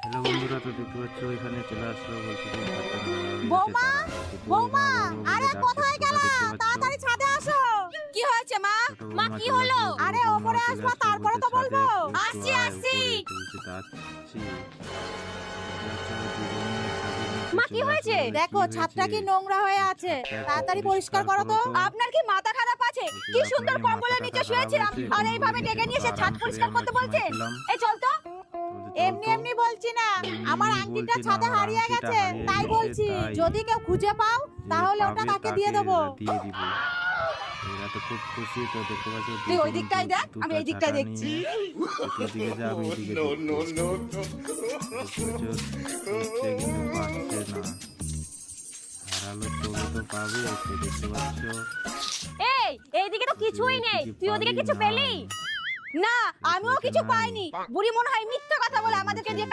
Hello বন্ধুরা, তো দেখতে পাচ্ছ এখানে চলে আসলো বলছি যে বৌমা, বৌমা, আরে কোথায় গেলা? তাড়াতাড়ি ছাদে আসো। কি হয়েছে মা? মা কি হলো? আরে ওপরে আসবা, তারপরে তো বলবো। আসছি, আসছি। মা কি হয়েছে? দেখো ছাদটা কি নোংরা হয়ে আছে, তাড়াতাড়ি পরিষ্কার করো তো। আপনার কি মাথা খারাপ আছে? কি সুন্দর কম্বলের নিচে শুয়েছিলাম আর এইভাবে ডেকে নিয়ে এসে ছাদ পরিষ্কার করতে বলছেন? এই চল তো। এমনি এমনি বলছি না, আমার আংটিটা ছাদে হারিয়ে গেছে, তাই বলছি যদি কেউ খুঁজে পাও তাহলে ওটা তাকে দিয়ে দেবো। এরা তো খুব খুশি, তো দেখতে পাচ্ছ তুই ওই দিকটাই দেখ, আমি এই দিকটাই দেখছি। এদিকে যা, আমি এদিকে কিন্তু পাচ্ছে না। হারালো তবু তো পাবে, তো দেখতে পাচ্ছ। এই এইদিকে তো কিছুই নেই, তুই ওদিকে কিছু পেলি? না, আমিও কিছু পাইনি। বুড়ি মনে হয় মিথ্যা কথা বলে আমাদেরকে দিয়ে